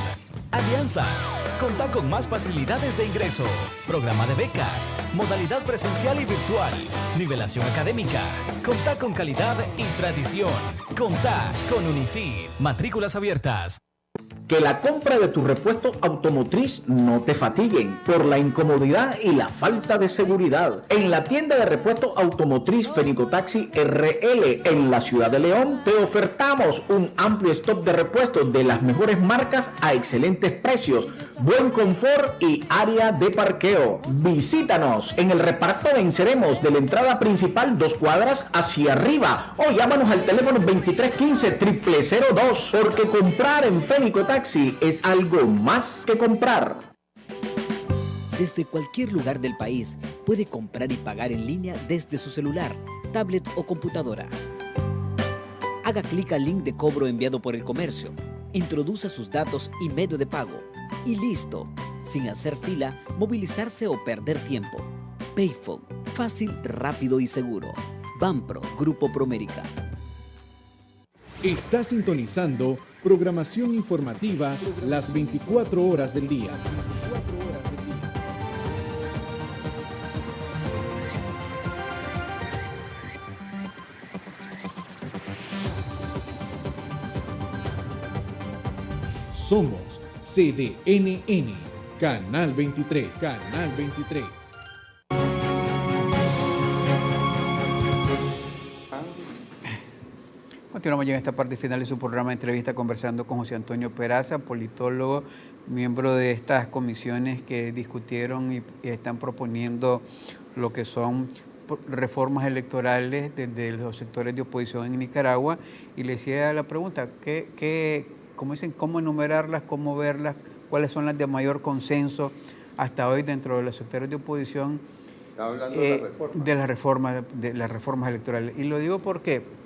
alianzas. Contá con más facilidades de ingreso, programa de becas, modalidad presencial y virtual, nivelación académica. Contá con calidad y tradición. Contá con Unicid. Matrículas abiertas. Que la compra de tu repuesto automotriz no te fatiguen por la incomodidad y la falta de seguridad. En la tienda de repuesto automotriz Fenicotaxi RL en la ciudad de León te ofertamos un amplio stock de repuestos de las mejores marcas a excelentes precios, buen confort y área de parqueo. Visítanos. En el reparto venceremos de la entrada principal 2 cuadras hacia arriba o llámanos al teléfono 2315-0002 porque comprar en Fenicotaxi es algo más que comprar. Desde cualquier lugar del país puede comprar y pagar en línea desde su celular, tablet o computadora. Haga clic al link de cobro enviado por el comercio, introduza sus datos y medio de pago y listo, sin hacer fila, movilizarse o perder tiempo. Payphone, fácil, rápido y seguro. Banpro, Grupo Promérica. Está sintonizando programación informativa las 24 horas del día. Somos CDNN, Canal 23, Canal 23. Continuamos ya en esta parte final de su programa de entrevista conversando con José Antonio Peraza, politólogo, miembro de estas comisiones que discutieron y están proponiendo lo que son reformas electorales desde los sectores de oposición en Nicaragua. Y le decía la pregunta, ¿cómo dicen, cómo enumerarlas, cómo verlas, cuáles son las de mayor consenso hasta hoy dentro de los sectores de oposición? Está hablando de la reforma. De las reformas electorales. Y lo digo porque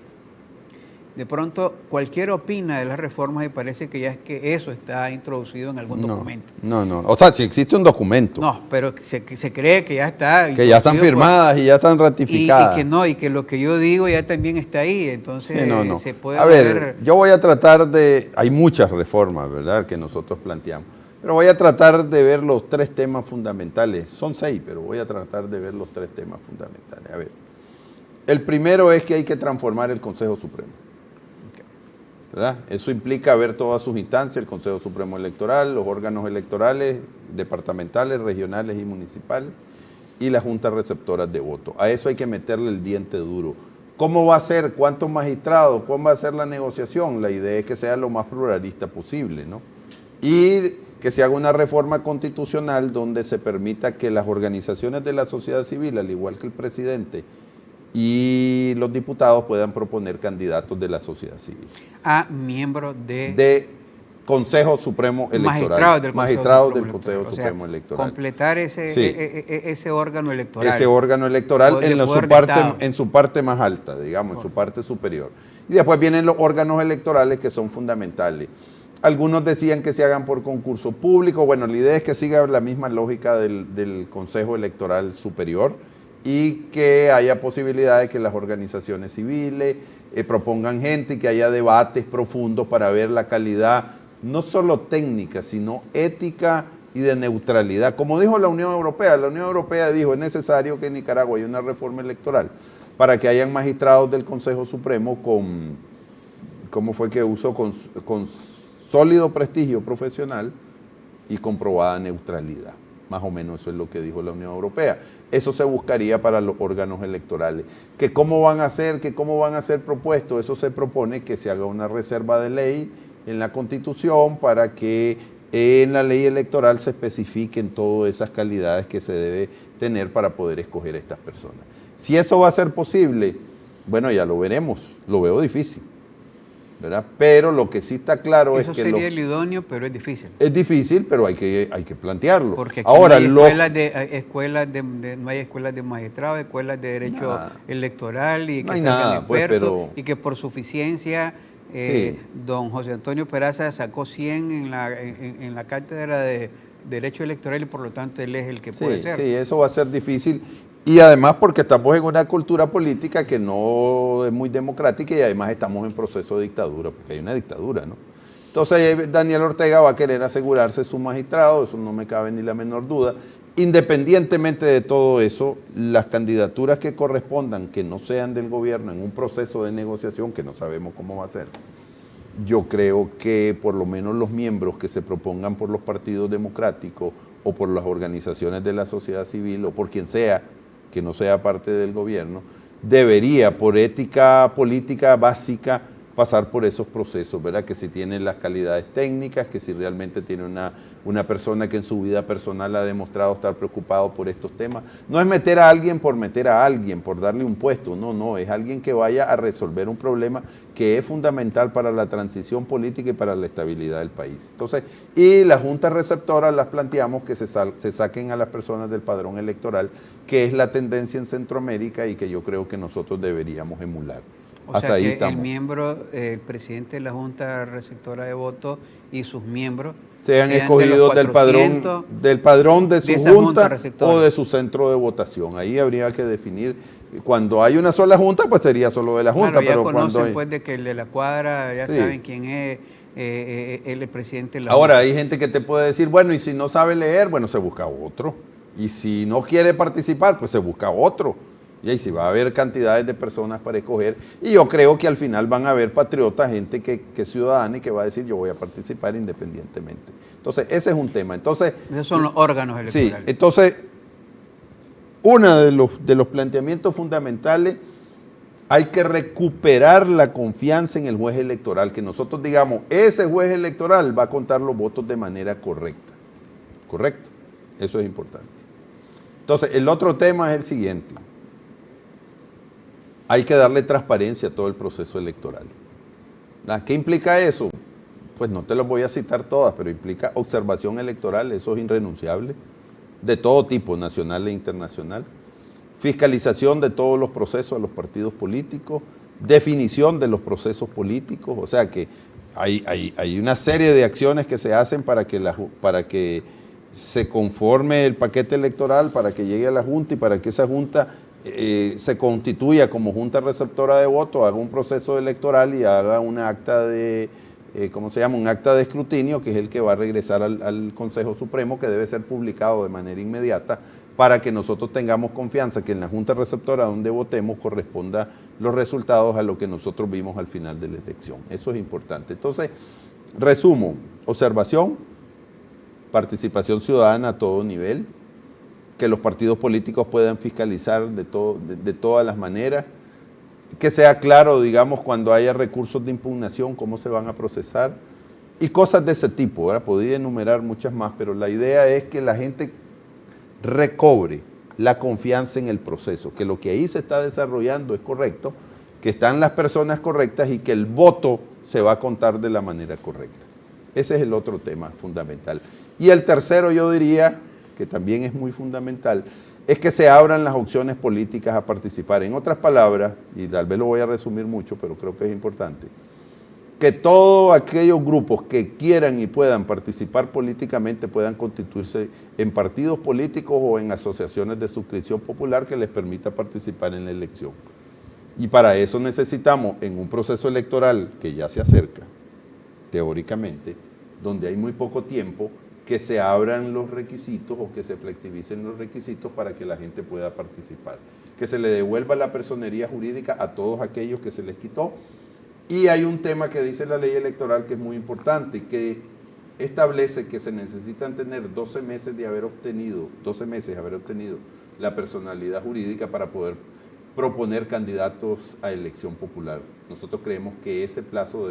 de pronto cualquiera opina de las reformas y parece que ya es que eso está introducido en algún documento. No. O sea, si existe un documento. No, pero se cree que ya está. Que ya están firmadas y ya están ratificadas. Y que lo que yo digo ya también está ahí. Entonces sí, se puede a ver, yo voy a tratar de... Hay muchas reformas, ¿verdad?, que nosotros planteamos. Pero voy a tratar de ver los 3 temas fundamentales. Son 6, pero voy a tratar de ver los 3 temas fundamentales. A ver, el primero es que hay que transformar el Consejo Supremo. ¿verdad? Eso implica ver todas sus instancias, el Consejo Supremo Electoral, los órganos electorales, departamentales, regionales y municipales, y las juntas receptoras de voto. A eso hay que meterle el diente duro. ¿Cómo va a ser? ¿Cuántos magistrados? ¿Cómo va a ser la negociación? La idea es que sea lo más pluralista posible, ¿no? Y que se haga una reforma constitucional donde se permita que las organizaciones de la sociedad civil, al igual que el presidente y los diputados, puedan proponer candidatos de la sociedad civil. A miembros de Consejo Supremo Electoral. Magistrados del Consejo Supremo Electoral. Completar ese, Sí. ese órgano electoral. Ese órgano electoral Del poder en su parte más alta, digamos, en su parte superior. Y después vienen los órganos electorales que son fundamentales. Algunos decían que se hagan por concurso público. Bueno, la idea es que siga la misma lógica del Consejo Electoral Superior y que haya posibilidad de que las organizaciones civiles propongan gente y que haya debates profundos para ver la calidad, no solo técnica, sino ética y de neutralidad. Como dijo la Unión Europea dijo, es necesario que en Nicaragua haya una reforma electoral para que hayan magistrados del Consejo Supremo con, ¿cómo fue que usó? Con sólido prestigio profesional y comprobada neutralidad. Más o menos eso es lo que dijo la Unión Europea. Eso se buscaría para los órganos electorales. ¿Que cómo van a ser? ¿Que cómo van a ser propuestos? Eso se propone que se haga una reserva de ley en la Constitución para que en la ley electoral se especifiquen todas esas calidades que se debe tener para poder escoger a estas personas. Si eso va a ser posible, bueno, ya lo veremos. Lo veo difícil, ¿verdad? Pero lo que sí está claro Eso es que... Eso sería el idóneo, pero es difícil. Es difícil, pero hay que plantearlo. Porque aquí ahora, no hay escuelas de magistrados, escuelas de derecho electoral y que no hay salgan nada, pues, expertos, y que por suficiencia sí. don José Antonio Peraza sacó 100 en la cátedra de derecho electoral y por lo tanto él es el que puede ser. Sí, eso va a ser difícil. Y además porque estamos en una cultura política que no es muy democrática y además estamos en proceso de dictadura, porque hay una dictadura, ¿no? Entonces Daniel Ortega va a querer asegurarse su magistrado, eso no me cabe ni la menor duda. Independientemente de todo eso, las candidaturas que correspondan, que no sean del gobierno, en un proceso de negociación que no sabemos cómo va a ser, yo creo que por lo menos los miembros que se propongan por los partidos democráticos o por las organizaciones de la sociedad civil o por quien sea, que no sea parte del gobierno, debería, por ética política básica, pasar por esos procesos, ¿verdad? Que si tiene las calidades técnicas, que si realmente tiene una persona que en su vida personal ha demostrado estar preocupado por estos temas. No es meter a alguien, por darle un puesto, no, es alguien que vaya a resolver un problema que es fundamental para la transición política y para la estabilidad del país. Entonces, y las juntas receptoras las planteamos que se saquen a las personas del padrón electoral, que es la tendencia en Centroamérica y que yo creo que nosotros deberíamos emular. O sea que el miembro, el presidente de la Junta Receptora de Votos y sus miembros sean escogidos del padrón de su junta o de su centro de votación. Ahí habría que definir. Cuando hay una sola junta, pues sería solo de la junta. Claro, ya pero conocen cuando hay... pues de que el de la cuadra, ya saben quién es el presidente de la Ahora, junta. hay gente que te puede decir, bueno, y si no sabe leer, bueno, se busca otro. Y si no quiere participar, pues se busca otro. Y ahí sí va a haber cantidades de personas para escoger. Y yo creo que al final van a haber patriotas, gente que es ciudadana y que va a decir yo voy a participar independientemente. Entonces, ese es un tema. Entonces, esos son los órganos electorales. Sí, entonces, uno de los planteamientos fundamentales, hay que recuperar la confianza en el juez electoral, que nosotros digamos, ese juez electoral va a contar los votos de manera correcta. ¿Correcto? Eso es importante. Entonces, el otro tema es el siguiente. Hay que darle transparencia a todo el proceso electoral. ¿Qué implica eso? Pues no te los voy a citar todas, pero implica observación electoral, eso es irrenunciable, de todo tipo, nacional e internacional. Fiscalización de todos los procesos de los partidos políticos, definición de los procesos políticos, o sea que hay una serie de acciones que se hacen para que se conforme el paquete electoral, para que llegue a la Junta y para que esa Junta se constituya como Junta Receptora de Votos, haga un proceso electoral y haga un acta de, un acta de escrutinio, que es el que va a regresar al Consejo Supremo, que debe ser publicado de manera inmediata para que nosotros tengamos confianza que en la Junta Receptora donde votemos corresponda los resultados a lo que nosotros vimos al final de la elección. Eso es importante. Entonces, resumo, observación, participación ciudadana a todo nivel, que los partidos políticos puedan fiscalizar de todas las maneras, que sea claro, digamos, cuando haya recursos de impugnación, cómo se van a procesar, y cosas de ese tipo, ¿verdad? Podría enumerar muchas más, pero la idea es que la gente recobre la confianza en el proceso, que lo que ahí se está desarrollando es correcto, que están las personas correctas y que el voto se va a contar de la manera correcta. Ese es el otro tema fundamental. Y el tercero, yo diría, que también es muy fundamental, es que se abran las opciones políticas a participar. En otras palabras, y tal vez lo voy a resumir mucho, pero creo que es importante, que todos aquellos grupos que quieran y puedan participar políticamente puedan constituirse en partidos políticos o en asociaciones de suscripción popular que les permita participar en la elección. Y para eso necesitamos, en un proceso electoral que ya se acerca, teóricamente, donde hay muy poco tiempo, que se abran los requisitos o que se flexibilicen los requisitos para que la gente pueda participar. Que se le devuelva la personería jurídica a todos aquellos que se les quitó. Y hay un tema que dice la ley electoral que es muy importante, que establece que se necesitan tener 12 meses de haber obtenido la personalidad jurídica para poder proponer candidatos a elección popular. Nosotros creemos que ese plazo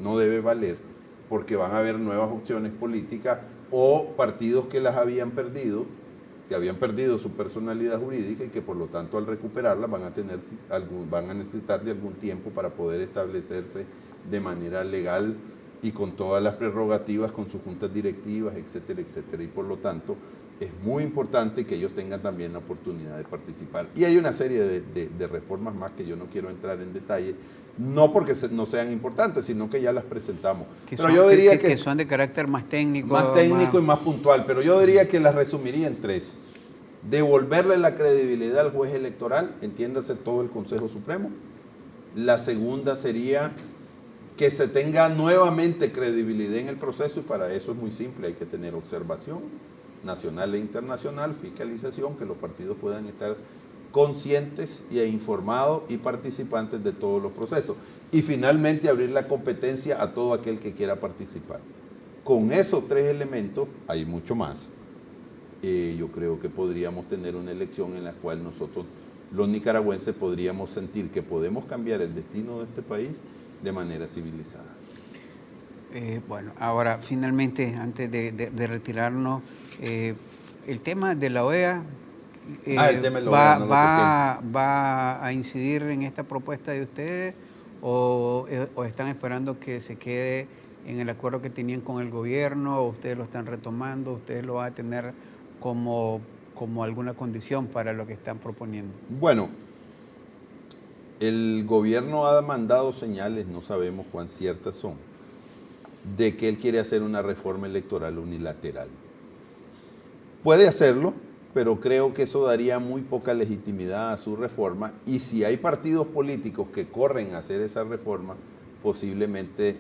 no debe valer porque van a haber nuevas opciones políticas o partidos que las habían perdido, que habían perdido su personalidad jurídica y que por lo tanto al recuperarla van a necesitar de algún tiempo para poder establecerse de manera legal y con todas las prerrogativas, con sus juntas directivas, etcétera, etcétera. Y por lo tanto es muy importante que ellos tengan también la oportunidad de participar. Y hay una serie de reformas más que yo no quiero entrar en detalle, no porque no sean importantes, sino que ya las presentamos. Pero yo diría que son de carácter más técnico. Más técnico y más puntual, pero yo diría que las resumiría en tres. Devolverle la credibilidad al juez electoral, entiéndase todo el Consejo Supremo. La segunda sería que se tenga nuevamente credibilidad en el proceso y para eso es muy simple, hay que tener observación nacional e internacional, fiscalización, que los partidos puedan estar conscientes e informados y participantes de todos los procesos. Y finalmente abrir la competencia a todo aquel que quiera participar. Con esos tres elementos, hay mucho más. Yo creo que podríamos tener una elección en la cual nosotros, los nicaragüenses, podríamos sentir que podemos cambiar el destino de este país de manera civilizada. Bueno, ahora finalmente, antes de retirarnos, el tema de la OEA, ¿va a incidir en esta propuesta de ustedes o están esperando que se quede en el acuerdo que tenían con el gobierno o ustedes lo están retomando, ustedes lo van a tener como alguna condición para lo que están proponiendo? Bueno, el gobierno ha mandado señales, no sabemos cuán ciertas son, de que él quiere hacer una reforma electoral unilateral. Puede hacerlo, pero creo que eso daría muy poca legitimidad a su reforma y si hay partidos políticos que corren a hacer esa reforma, posiblemente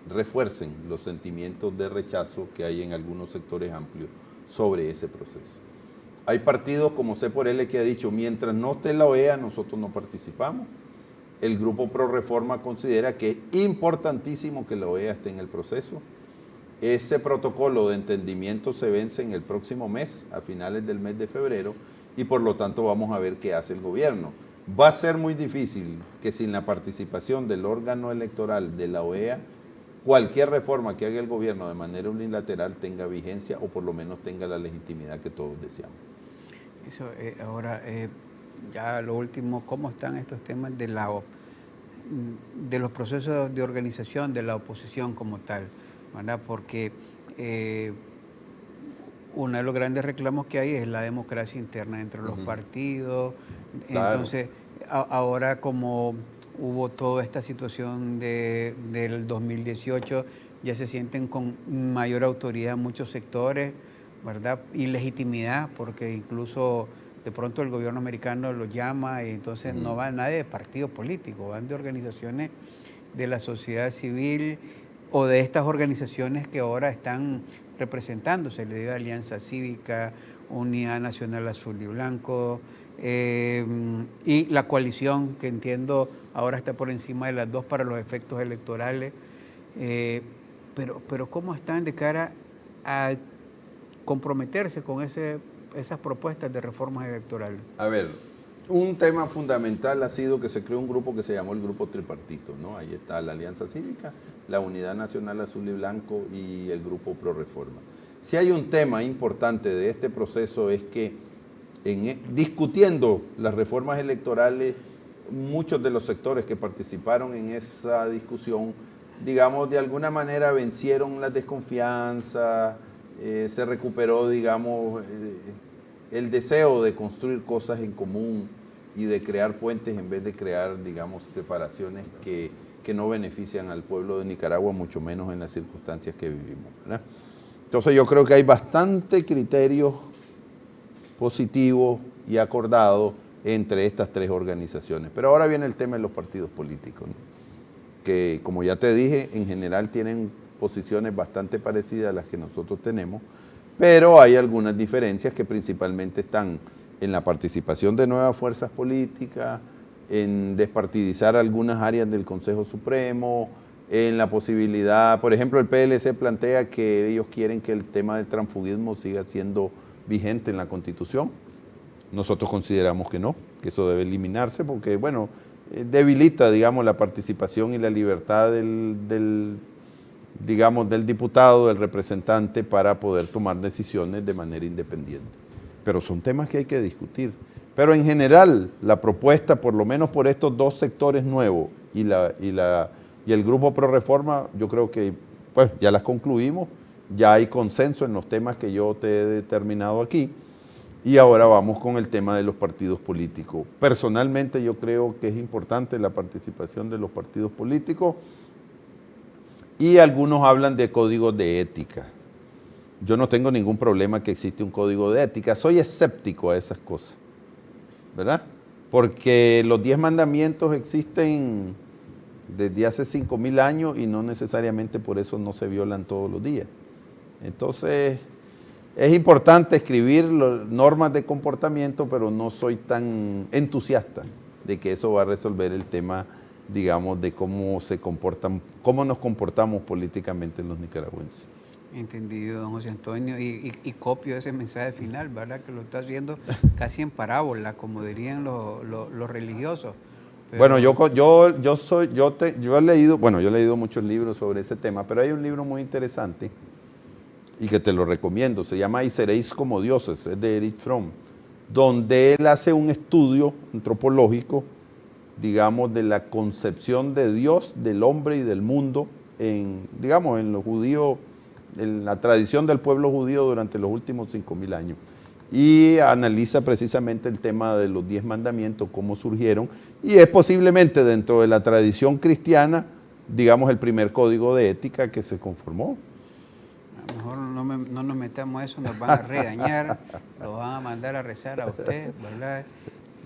refuercen los sentimientos de rechazo que hay en algunos sectores amplios sobre ese proceso. Hay partidos como C por L que ha dicho, mientras no esté la OEA, nosotros no participamos. El Grupo Pro Reforma considera que es importantísimo que la OEA esté en el proceso. Ese protocolo de entendimiento se vence en el próximo mes, a finales del mes de febrero, y por lo tanto vamos a ver qué hace el gobierno. Va a ser muy difícil que sin la participación del órgano electoral de la OEA, cualquier reforma que haga el gobierno de manera unilateral tenga vigencia o por lo menos tenga la legitimidad que todos deseamos. Eso, ahora, ya lo último, ¿cómo están estos temas de los procesos de organización de la oposición como tal? ¿Verdad? Porque uno de los grandes reclamos que hay es la democracia interna entre los partidos. Claro. Entonces, ahora como hubo toda esta situación del 2018, ya se sienten con mayor autoridad muchos sectores, ¿verdad? Y legitimidad, porque incluso de pronto el gobierno americano los llama y entonces no va nadie de partido político, van de organizaciones de la sociedad civil o de estas organizaciones que ahora están representándose, le digo Alianza Cívica, Unidad Nacional Azul y Blanco, y la coalición, que entiendo ahora está por encima de las dos para los efectos electorales. Pero ¿cómo están de cara a comprometerse con esas propuestas de reformas electorales? A ver, un tema fundamental ha sido que se creó un grupo que se llamó el Grupo Tripartito, ¿no? Ahí está la Alianza Cívica, la Unidad Nacional Azul y Blanco y el Grupo Pro Reforma. Si hay un tema importante de este proceso es que discutiendo las reformas electorales, muchos de los sectores que participaron en esa discusión, digamos, de alguna manera vencieron la desconfianza, se recuperó, digamos, el deseo de construir cosas en común y de crear puentes en vez de crear, digamos, separaciones que no benefician al pueblo de Nicaragua, mucho menos en las circunstancias que vivimos, ¿verdad? Entonces yo creo que hay bastante criterios positivos y acordados entre estas tres organizaciones. Pero ahora viene el tema de los partidos políticos, ¿no? Que, como ya te dije, en general tienen posiciones bastante parecidas a las que nosotros tenemos, pero hay algunas diferencias que principalmente están en la participación de nuevas fuerzas políticas, en despartidizar algunas áreas del Consejo Supremo, en la posibilidad, por ejemplo, el PLC plantea que ellos quieren que el tema del transfugismo siga siendo vigente en la Constitución. Nosotros consideramos que no, que eso debe eliminarse porque, bueno, debilita, digamos, la participación y la libertad del diputado, del representante, para poder tomar decisiones de manera independiente. Pero son temas que hay que discutir. Pero en general, la propuesta, por lo menos por estos dos sectores nuevos y el Grupo Pro Reforma, yo creo que pues, ya las concluimos, ya hay consenso en los temas que yo te he determinado aquí, y ahora vamos con el tema de los partidos políticos. Personalmente yo creo que es importante la participación de los partidos políticos, y algunos hablan de códigos de ética. Yo no tengo ningún problema que existe un código de ética, soy escéptico a esas cosas, ¿verdad? Porque los 10 mandamientos existen desde hace 5.000 años y no necesariamente por eso no se violan todos los días. Entonces, es importante escribir normas de comportamiento, pero no soy tan entusiasta de que eso va a resolver el tema, digamos, de cómo nos comportamos políticamente los nicaragüenses. Entendido, don José Antonio, y copio ese mensaje final, ¿verdad? Que lo está haciendo casi en parábola, como dirían los religiosos. Pero... Bueno, yo he leído muchos libros sobre ese tema, pero hay un libro muy interesante y que te lo recomiendo, se llama Y seréis como dioses, es de Erich Fromm, donde él hace un estudio antropológico, digamos, de la concepción de Dios, del hombre y del mundo, en los judíos, en la tradición del pueblo judío durante los últimos 5.000 años. Y analiza precisamente el tema de los 10 mandamientos, cómo surgieron, y es posiblemente dentro de la tradición cristiana, digamos, el primer código de ética que se conformó. A lo mejor no nos metamos a eso, nos van a regañar, nos van a mandar a rezar a usted, ¿verdad?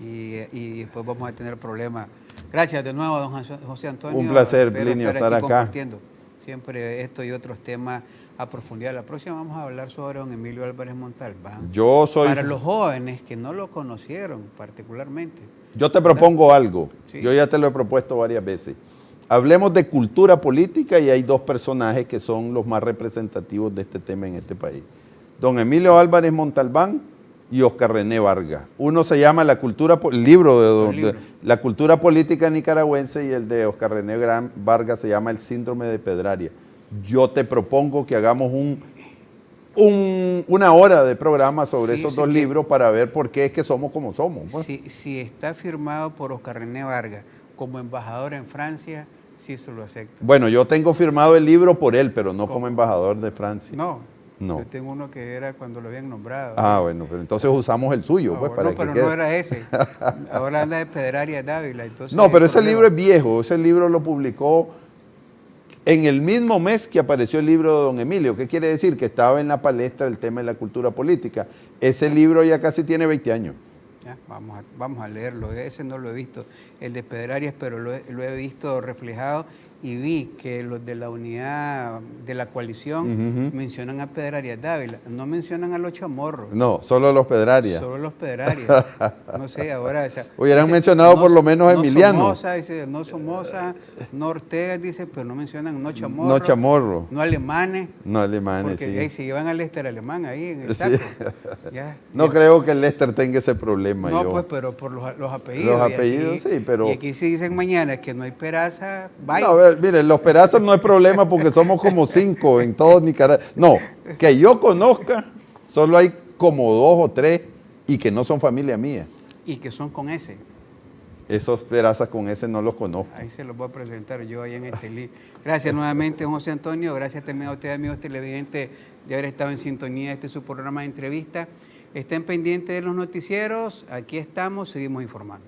Y después vamos a tener problemas. Gracias de nuevo, don José Antonio. Un placer, Plinio, estar acá. Compartiendo siempre esto y otros temas a profundidad. La próxima vamos a hablar sobre don Emilio Álvarez Montalbán. Para los jóvenes que no lo conocieron particularmente. Yo te propongo algo, sí. Yo ya te lo he propuesto varias veces. Hablemos de cultura política y hay dos personajes que son los más representativos de este tema en este país. Don Emilio Álvarez Montalbán y Oscar René Vargas. Uno se llama La cultura política nicaragüense y el de Oscar René Vargas se llama El síndrome de Pedraria. Yo te propongo que hagamos una hora de programa sobre esos dos libros para ver por qué es que somos como somos. Pues. Si está firmado por Oscar René Vargas como embajador en Francia, sí se lo acepta. Bueno, yo tengo firmado el libro por él, pero no como embajador de Francia. No. Yo tengo uno que era cuando lo habían nombrado. Ah, bueno, pero entonces usamos el suyo. Pues, no, pero no era ese. Ahora anda de Pedraria Dávila. Entonces no, pero ese libro es viejo. Ese libro lo publicó en el mismo mes que apareció el libro de don Emilio. ¿Qué quiere decir? Que estaba en la palestra el tema de la cultura política. Ese libro ya casi tiene 20 años. Ya, vamos a leerlo. Ese no lo he visto, el de Pedrarias, pero lo he visto reflejado y vi que los de la unidad de la coalición mencionan a Pedrarias Dávila, no mencionan a los Chamorros. No, solo los Pedrarias. Solo los Pedrarias. No sé, ahora... Hubieran mencionado por lo menos a Emiliano. Somoza, dice, no Somoza, no Ortega, dice, pero no mencionan no Chamorro. No Chamorro. No Alemanes. No Alemanes, porque sí. ahí se llevan al Lester alemán ahí en el saco. Ya, no creo que el Lester tenga ese problema. No, pues, pero por los apellidos. Los apellidos, sí, pero... Y aquí si dicen mañana que no hay Peraza, vaya. No, a ver, miren, los Perazas no es problema porque somos como 5 en todo Nicaragua. No, que yo conozca, solo hay como 2 o 3 y que no son familia mía. Y que son con ese. Esos Perazas con ese no los conozco. Ahí se los voy a presentar yo ahí en este libro. Gracias nuevamente, José Antonio. Gracias también a ustedes, amigos televidentes, de haber estado en sintonía de este su programa de entrevista. Estén pendientes de los noticieros. Aquí estamos, seguimos informando.